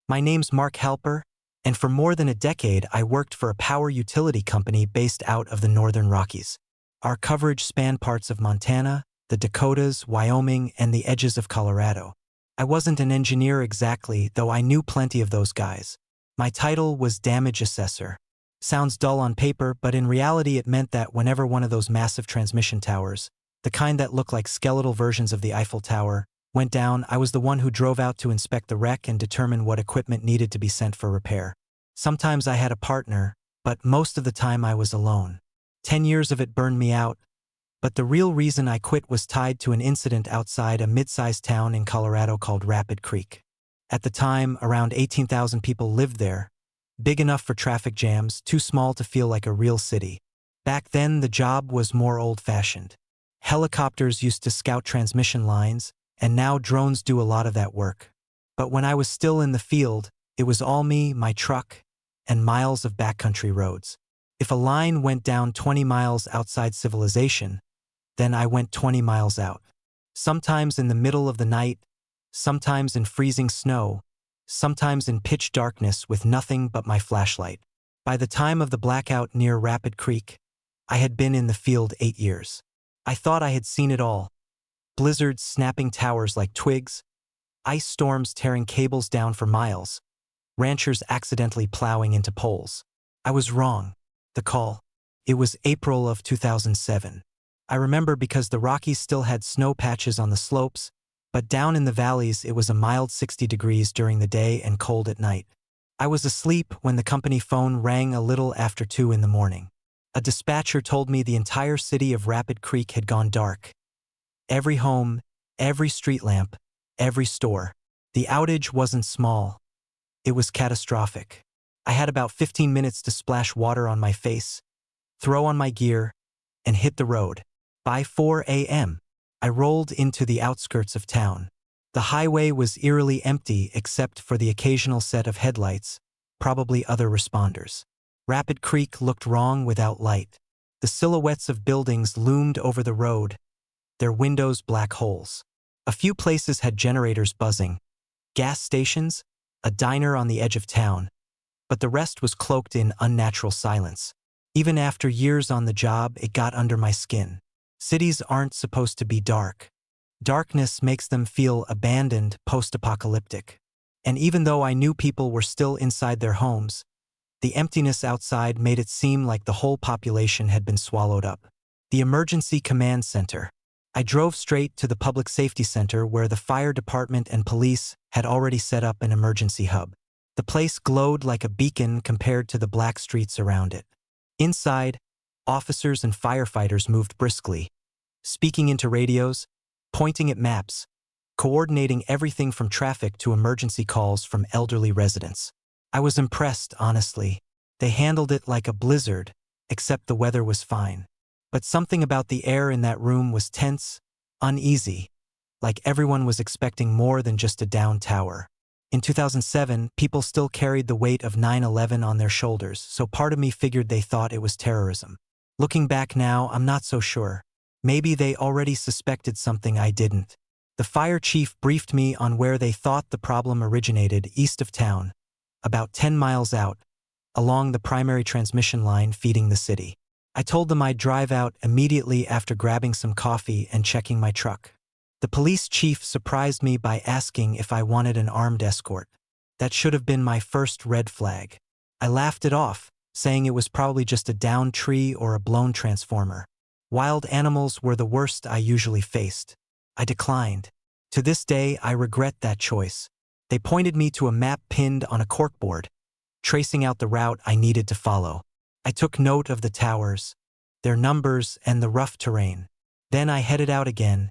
My name's Mark Halper, and for more than a decade I worked for a power utility company based out of the Northern Rockies. Our coverage spanned parts of Montana, the Dakotas, Wyoming, and the edges of Colorado. I wasn't an engineer exactly, though I knew plenty of those guys. My title was damage assessor. Sounds dull on paper, but in reality it meant that whenever one of those massive transmission towers, the kind that look like skeletal versions of the Eiffel Tower, went down, I was the one who drove out to inspect the wreck and determine what equipment needed to be sent for repair. Sometimes I had a partner, but most of the time I was alone. 10 years of it burned me out, but the real reason I quit was tied to an incident outside a mid-sized town in Colorado called Rapid Creek. At the time, around 18,000 people lived there, big enough for traffic jams, too small to feel like a real city. Back then, the job was more old-fashioned. Helicopters used to scout transmission lines, and now drones do a lot of that work. But when I was still in the field, it was all me, my truck, and miles of backcountry roads. If a line went down 20 miles outside civilization, then I went 20 miles out. Sometimes in the middle of the night, sometimes in freezing snow, sometimes in pitch darkness with nothing but my flashlight. By the time of the blackout near Rapid Creek, I had been in the field 8 years. I thought I had seen it all. Blizzards snapping towers like twigs, ice storms tearing cables down for miles, ranchers accidentally plowing into poles. I was wrong. The call. It was April of 2007. I remember because the Rockies still had snow patches on the slopes, but down in the valleys it was a mild 60 degrees during the day and cold at night. I was asleep when the company phone rang a little after 2 in the morning. A dispatcher told me the entire city of Rapid Creek had gone dark. Every home, every street lamp, every store. The outage wasn't small. It was catastrophic. I had about 15 minutes to splash water on my face, throw on my gear, and hit the road. By 4 a.m., I rolled into the outskirts of town. The highway was eerily empty except for the occasional set of headlights, probably other responders. Rapid Creek looked wrong without light. The silhouettes of buildings loomed over the road, their windows black holes. A few places had generators buzzing, gas stations, a diner on the edge of town, but the rest was cloaked in unnatural silence. Even after years on the job, it got under my skin. Cities aren't supposed to be dark. Darkness makes them feel abandoned, post-apocalyptic. And even though I knew people were still inside their homes, the emptiness outside made it seem like the whole population had been swallowed up. The Emergency Command Center. I drove straight to the Public Safety Center where the fire department and police had already set up an emergency hub. The place glowed like a beacon compared to the black streets around it. Inside, officers and firefighters moved briskly, speaking into radios, pointing at maps, coordinating everything from traffic to emergency calls from elderly residents. I was impressed, honestly. They handled it like a blizzard, except the weather was fine. But something about the air in that room was tense, uneasy, like everyone was expecting more than just a downed tower. In 2007, people still carried the weight of 9/11 on their shoulders, so part of me figured they thought it was terrorism. Looking back now, I'm not so sure. Maybe they already suspected something I didn't. The fire chief briefed me on where they thought the problem originated east of town, about 10 miles out, along the primary transmission line feeding the city. I told them I'd drive out immediately after grabbing some coffee and checking my truck. The police chief surprised me by asking if I wanted an armed escort. That should have been my first red flag. I laughed it off, saying it was probably just a downed tree or a blown transformer. Wild animals were the worst I usually faced. I declined. To this day, I regret that choice. They pointed me to a map pinned on a corkboard, tracing out the route I needed to follow. I took note of the towers, their numbers, and the rough terrain. Then I headed out again,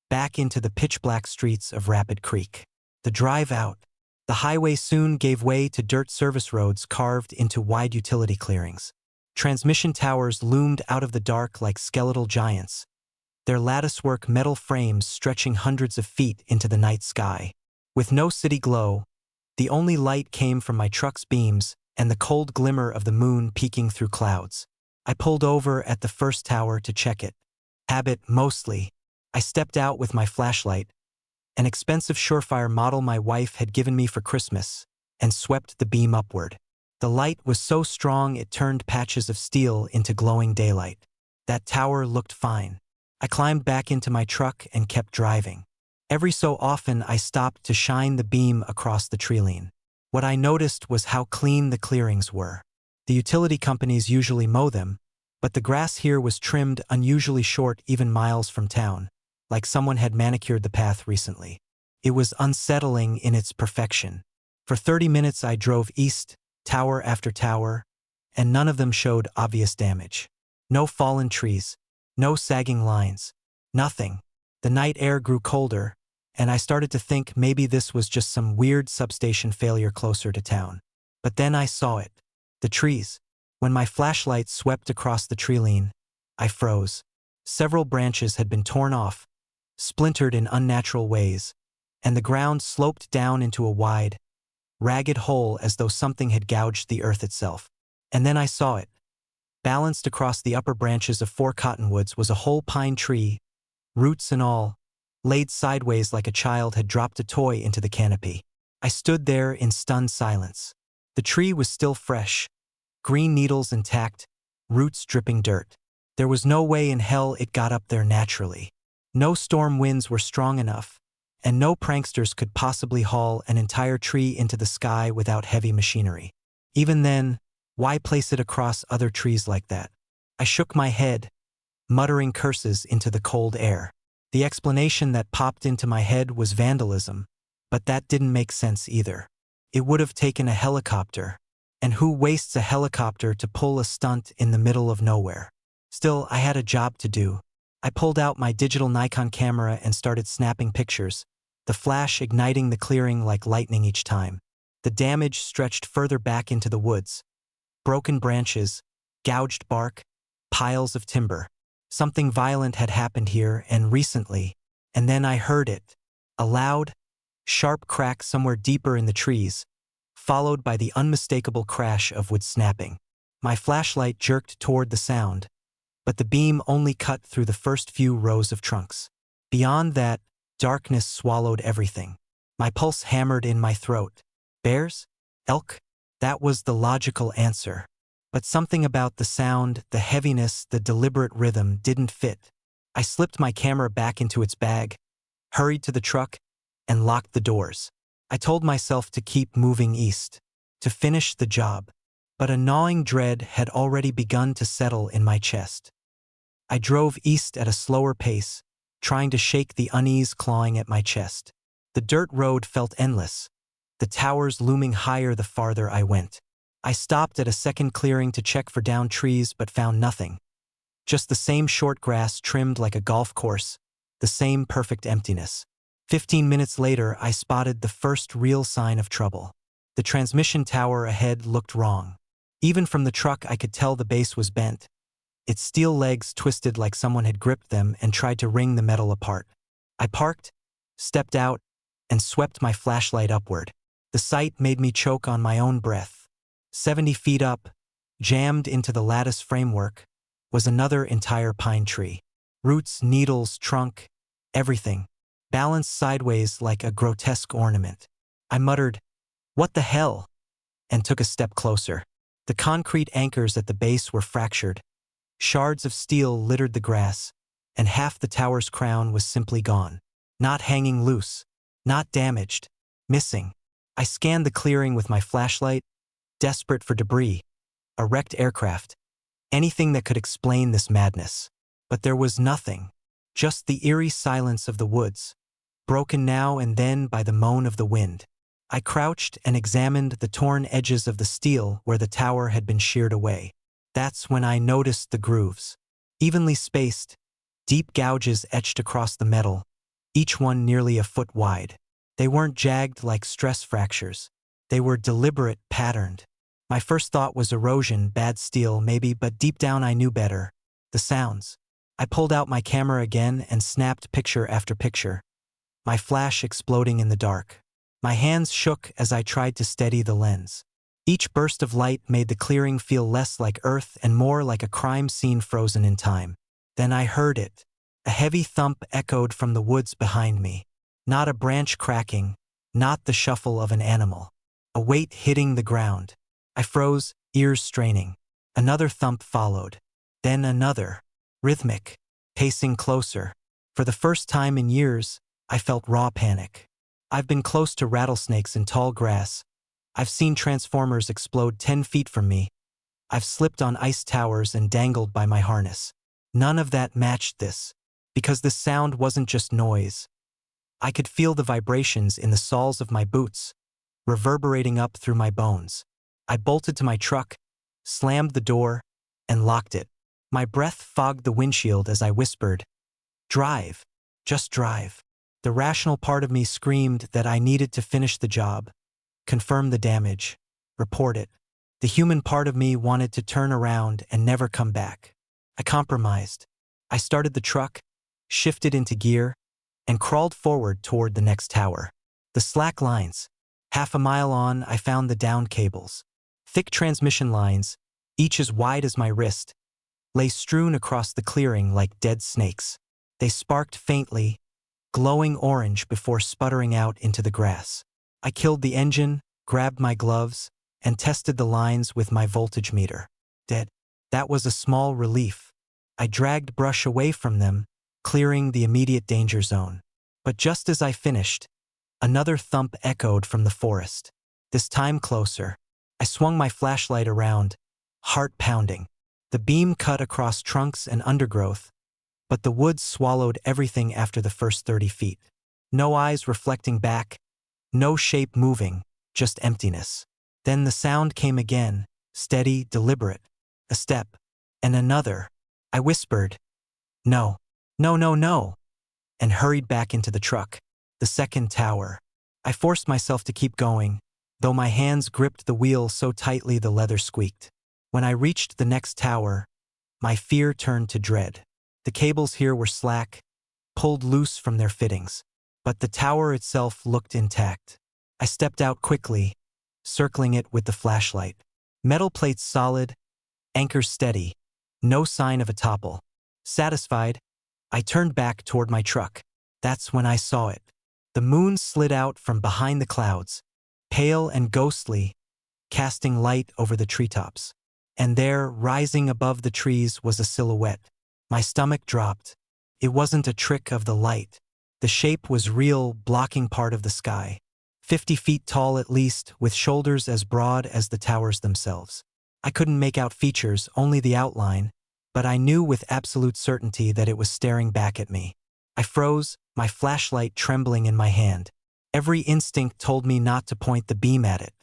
back into the pitch-black streets of Rapid Creek. The drive out. The highway soon gave way to dirt service roads carved into wide utility clearings. Transmission towers loomed out of the dark like skeletal giants, their latticework metal frames stretching hundreds of feet into the night sky. With no city glow, the only light came from my truck's beams and the cold glimmer of the moon peeking through clouds. I pulled over at the first tower to check it. Habit, mostly. I stepped out with my flashlight, an expensive Surefire model my wife had given me for Christmas, and swept the beam upward. The light was so strong it turned patches of steel into glowing daylight. That tower looked fine. I climbed back into my truck and kept driving. Every so often I stopped to shine the beam across the treeline. What I noticed was how clean the clearings were. The utility companies usually mow them, but the grass here was trimmed unusually short even miles from town, like someone had manicured the path recently. It was unsettling in its perfection. For 30 minutes I drove east, tower after tower, and none of them showed obvious damage. No fallen trees, no sagging lines, nothing. The night air grew colder, and I started to think maybe this was just some weird substation failure closer to town. But then I saw it. The trees. When my flashlight swept across the treeline, I froze. Several branches had been torn off, splintered in unnatural ways, and the ground sloped down into a wide, ragged hole as though something had gouged the earth itself. And then I saw it. Balanced across the upper branches of 4 cottonwoods was a whole pine tree, roots and all, laid sideways like a child had dropped a toy into the canopy. I stood there in stunned silence. The tree was still fresh, green needles intact, roots dripping dirt. There was no way in hell it got up there naturally. No storm winds were strong enough, and no pranksters could possibly haul an entire tree into the sky without heavy machinery. Even then, why place it across other trees like that? I shook my head, muttering curses into the cold air. The explanation that popped into my head was vandalism, but that didn't make sense either. It would have taken a helicopter, and who wastes a helicopter to pull a stunt in the middle of nowhere? Still, I had a job to do. I pulled out my digital Nikon camera and started snapping pictures, the flash igniting the clearing like lightning each time. The damage stretched further back into the woods. Broken branches, gouged bark, piles of timber. Something violent had happened here, and recently, and then I heard it. A loud, sharp crack somewhere deeper in the trees, followed by the unmistakable crash of wood snapping. My flashlight jerked toward the sound, but the beam only cut through the first few rows of trunks. Beyond that, darkness swallowed everything. My pulse hammered in my throat. Bears? Elk? That was the logical answer. But something about the sound, the heaviness, the deliberate rhythm didn't fit. I slipped my camera back into its bag, hurried to the truck, and locked the doors. I told myself to keep moving east, to finish the job. But a gnawing dread had already begun to settle in my chest. I drove east at a slower pace, trying to shake the unease clawing at my chest. The dirt road felt endless, the towers looming higher the farther I went. I stopped at a second clearing to check for downed trees but found nothing. Just the same short grass trimmed like a golf course, the same perfect emptiness. 15 minutes later, I spotted the first real sign of trouble. The transmission tower ahead looked wrong. Even from the truck I could tell the base was bent. Its steel legs twisted like someone had gripped them and tried to wring the metal apart. I parked, stepped out, and swept my flashlight upward. The sight made me choke on my own breath. 70 feet up, jammed into the lattice framework, was another entire pine tree. Roots, needles, trunk, everything, balanced sideways like a grotesque ornament. I muttered, "What the hell?" and took a step closer. The concrete anchors at the base were fractured. Shards of steel littered the grass, and half the tower's crown was simply gone. Not hanging loose, not damaged, missing. I scanned the clearing with my flashlight, desperate for debris, a wrecked aircraft, anything that could explain this madness. But there was nothing, just the eerie silence of the woods, broken now and then by the moan of the wind. I crouched and examined the torn edges of the steel where the tower had been sheared away. That's when I noticed the grooves. Evenly spaced, deep gouges etched across the metal, each one nearly a foot wide. They weren't jagged like stress fractures. They were deliberate, patterned. My first thought was erosion, bad steel maybe, but deep down I knew better. The sounds. I pulled out my camera again and snapped picture after picture, my flash exploding in the dark. My hands shook as I tried to steady the lens. Each burst of light made the clearing feel less like Earth and more like a crime scene frozen in time. Then I heard it. A heavy thump echoed from the woods behind me. Not a branch cracking, not the shuffle of an animal. a weight hitting the ground. I froze, ears straining. Another thump followed. Then another, rhythmic, pacing closer. For the first time in years, I felt raw panic. I've been close to rattlesnakes in tall grass. I've seen transformers explode 10 feet from me. I've slipped on ice towers and dangled by my harness. None of that matched this, because this sound wasn't just noise. I could feel the vibrations in the soles of my boots, reverberating up through my bones. I bolted to my truck, slammed the door, and locked it. My breath fogged the windshield as I whispered, "Drive, just drive." The rational part of me screamed that I needed to finish the job, confirm the damage, report it. The human part of me wanted to turn around and never come back. I compromised. I started the truck, shifted into gear, and crawled forward toward the next tower. The slack lines. Half a mile on, I found the downed cables. Thick transmission lines, each as wide as my wrist, lay strewn across the clearing like dead snakes. They sparked faintly, glowing orange before sputtering out into the grass. I killed the engine, grabbed my gloves, and tested the lines with my voltage meter. Dead. That was a small relief. I dragged brush away from them, clearing the immediate danger zone. But just as I finished, another thump echoed from the forest. This time closer. I swung my flashlight around, heart pounding. The beam cut across trunks and undergrowth, but the woods swallowed everything after the first 30 feet. No eyes reflecting back, no shape moving, just emptiness. Then the sound came again, steady, deliberate. A step, and another. I whispered, "No, no, no, no," and hurried back into the truck. The second tower. I forced myself to keep going, though my hands gripped the wheel so tightly the leather squeaked. When I reached the next tower, my fear turned to dread. The cables here were slack, pulled loose from their fittings, but the tower itself looked intact. I stepped out quickly, circling it with the flashlight. Metal plates solid, anchors steady, no sign of a topple. Satisfied, I turned back toward my truck. That's when I saw it. The moon slid out from behind the clouds, pale and ghostly, casting light over the treetops. And there, rising above the trees, was a silhouette. My stomach dropped. It wasn't a trick of the light. The shape was real, blocking part of the sky. 50 feet tall at least, with shoulders as broad as the towers themselves. I couldn't make out features, only the outline, but I knew with absolute certainty that it was staring back at me. I froze, my flashlight trembling in my hand. Every instinct told me not to point the beam at it.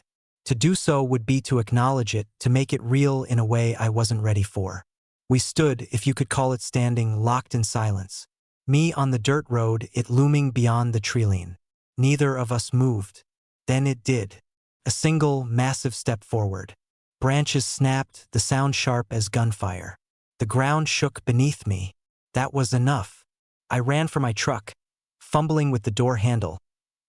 To do so would be to acknowledge it, to make it real in a way I wasn't ready for. We stood, if you could call it standing, locked in silence. Me on the dirt road, it looming beyond the treeline. Neither of us moved. Then it did. A single, massive step forward. Branches snapped, the sound sharp as gunfire. The ground shook beneath me. That was enough. I ran for my truck, fumbling with the door handle,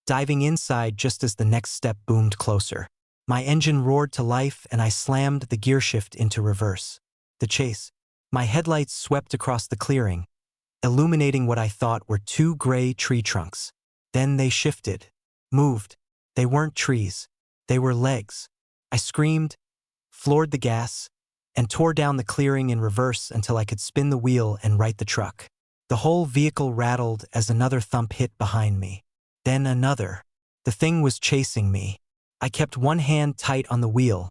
diving inside just as the next step boomed closer. My engine roared to life and I slammed the gearshift into reverse. The chase. My headlights swept across the clearing, illuminating what I thought were 2 gray tree trunks. Then they shifted, moved. They weren't trees. They were legs. I screamed, floored the gas, and tore down the clearing in reverse until I could spin the wheel and right the truck. The whole vehicle rattled as another thump hit behind me. Then another. The thing was chasing me. I kept one hand tight on the wheel,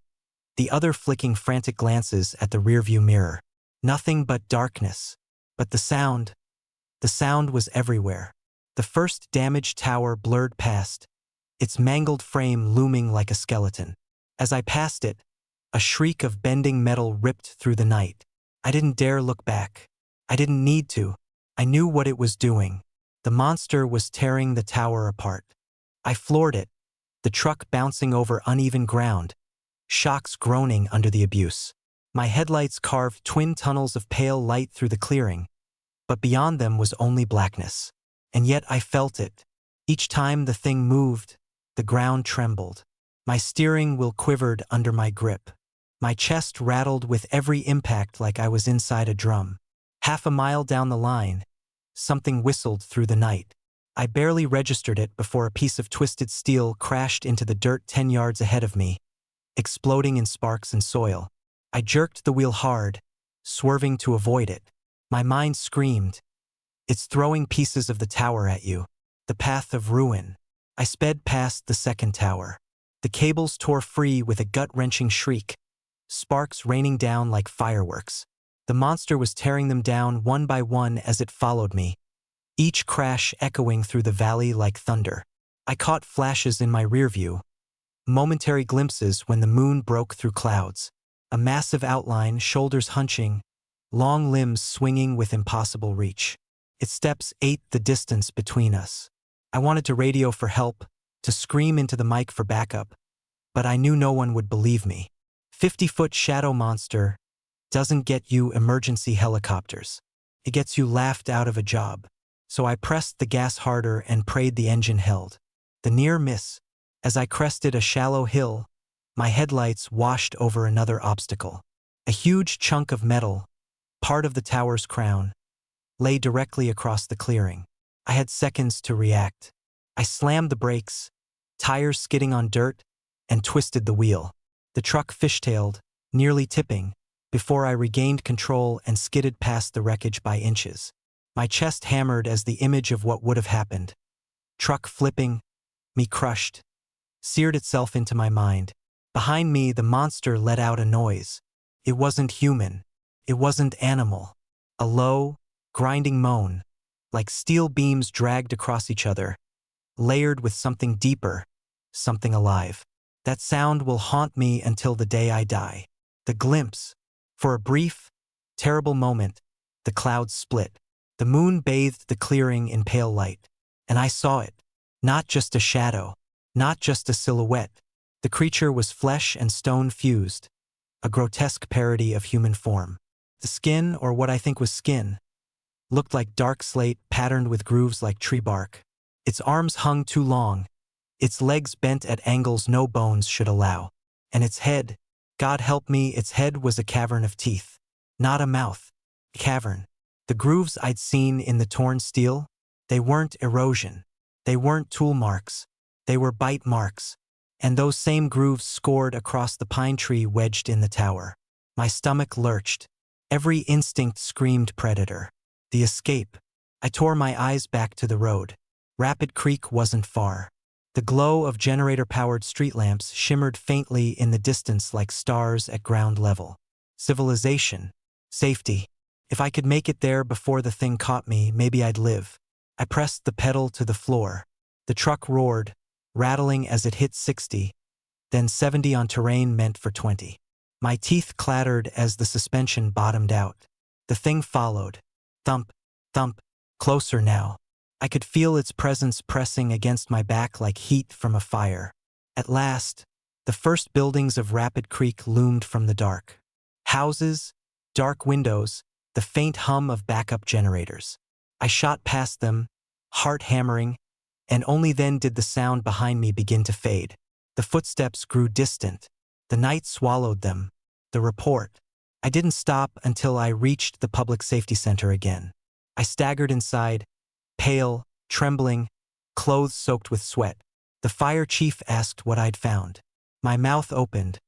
the other flicking frantic glances at the rearview mirror. Nothing but darkness. But the sound was everywhere. The first damaged tower blurred past, its mangled frame looming like a skeleton. As I passed it, a shriek of bending metal ripped through the night. I didn't dare look back. I didn't need to. I knew what it was doing. The monster was tearing the tower apart. I floored it, the truck bouncing over uneven ground, shocks groaning under the abuse. My headlights carved twin tunnels of pale light through the clearing, but beyond them was only blackness. And yet I felt it. Each time the thing moved, the ground trembled. My steering wheel quivered under my grip. My chest rattled with every impact like I was inside a drum. Half a mile down the line, something whistled through the night. I barely registered it before a piece of twisted steel crashed into the dirt 10 yards ahead of me, exploding in sparks and soil. I jerked the wheel hard, swerving to avoid it. My mind screamed, "It's throwing pieces of the tower at you. The path of ruin." I sped past the second tower. The cables tore free with a gut-wrenching shriek, sparks raining down like fireworks. The monster was tearing them down one by one as it followed me, each crash echoing through the valley like thunder. I caught flashes in my rearview, momentary glimpses when the moon broke through clouds. A massive outline, shoulders hunching, long limbs swinging with impossible reach. Its steps ate the distance between us. I wanted to radio for help, to scream into the mic for backup, but I knew no one would believe me. 50-foot shadow monster doesn't get you emergency helicopters. It gets you laughed out of a job. So I pressed the gas harder and prayed the engine held. The near miss. As I crested a shallow hill, my headlights washed over another obstacle. A huge chunk of metal, part of the tower's crown, lay directly across the clearing. I had seconds to react. I slammed the brakes, tires skidding on dirt, and twisted the wheel. The truck fishtailed, nearly tipping, before I regained control and skidded past the wreckage by inches. My chest hammered as the image of what would have happened. Truck flipping, me crushed, seared itself into my mind. Behind me, the monster let out a noise. It wasn't human. It wasn't animal. A low, grinding moan, like steel beams dragged across each other, layered with something deeper, something alive. That sound will haunt me until the day I die. The glimpse. For a brief, terrible moment, the clouds split. The moon bathed the clearing in pale light, and I saw it. Not just a shadow, not just a silhouette. The creature was flesh and stone fused, a grotesque parody of human form. The skin, or what I think was skin, looked like dark slate patterned with grooves like tree bark. Its arms hung too long, its legs bent at angles no bones should allow. And its head, God help me, its head was a cavern of teeth. Not a mouth. A cavern. The grooves I'd seen in the torn steel, they weren't erosion. They weren't tool marks. They were bite marks. And those same grooves scored across the pine tree wedged in the tower. My stomach lurched. Every instinct screamed predator. The escape. I tore my eyes back to the road. Rapid Creek wasn't far. The glow of generator-powered street lamps shimmered faintly in the distance like stars at ground level. Civilization. Safety. If I could make it there before the thing caught me, maybe I'd live. I pressed the pedal to the floor. The truck roared, rattling as it hit 60, then 70 on terrain meant for 20. My teeth clattered as the suspension bottomed out. The thing followed. Thump, thump, closer now. I could feel its presence pressing against my back like heat from a fire. At last, the first buildings of Rapid Creek loomed from the dark. Houses, dark windows, the faint hum of backup generators. I shot past them, heart hammering, and only then did the sound behind me begin to fade. The footsteps grew distant. The night swallowed them. The report. I didn't stop until I reached the public safety center again. I staggered inside, pale, trembling, clothes soaked with sweat. The fire chief asked what I'd found. My mouth opened,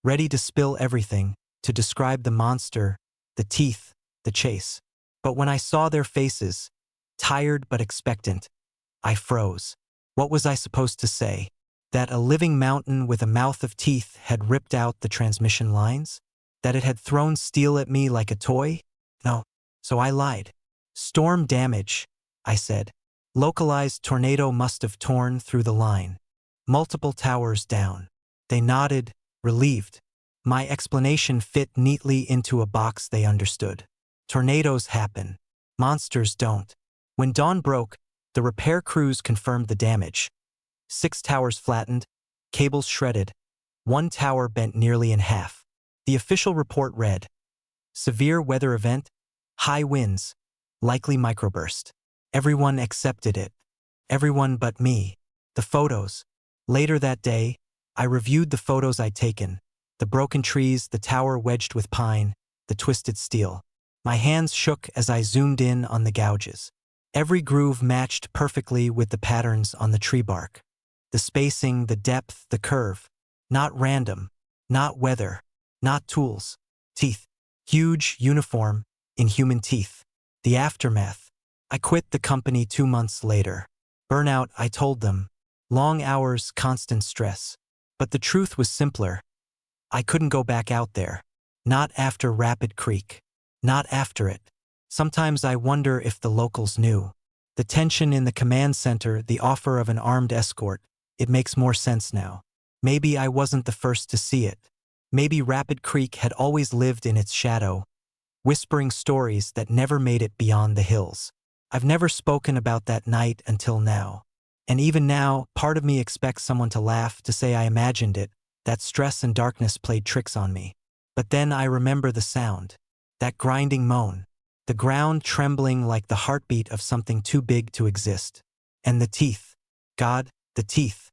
ready to spill everything, to describe the monster, the teeth, the chase. But when I saw their faces, tired but expectant, I froze. What was I supposed to say? That a living mountain with a mouth of teeth had ripped out the transmission lines? That it had thrown steel at me like a toy? No. So I lied. Storm damage, I said. Localized tornado must have torn through the line. Multiple towers down. They nodded, relieved. My explanation fit neatly into a box they understood. Tornadoes happen. Monsters don't. When dawn broke, the repair crews confirmed the damage. 6 towers flattened, cables shredded. 1 tower bent nearly in half. The official report read, severe weather event, high winds, likely microburst. Everyone accepted it. Everyone but me. The photos. Later that day, I reviewed the photos I'd taken. The broken trees, the tower wedged with pine, the twisted steel. My hands shook as I zoomed in on the gouges. Every groove matched perfectly with the patterns on the tree bark. The spacing, the depth, the curve. Not random, not weather, not tools. Teeth. Huge, uniform, inhuman teeth. The aftermath. I quit the company 2 months later. Burnout, I told them. Long hours, constant stress. But the truth was simpler. I couldn't go back out there. Not after Rapid Creek. Not after it. Sometimes I wonder if the locals knew. The tension in the command center, the offer of an armed escort, it makes more sense now. Maybe I wasn't the first to see it. Maybe Rapid Creek had always lived in its shadow, whispering stories that never made it beyond the hills. I've never spoken about that night until now. And even now, part of me expects someone to laugh, to say I imagined it, that stress and darkness played tricks on me. But then I remember the sound, that grinding moan, the ground trembling like the heartbeat of something too big to exist. And the teeth. God, the teeth.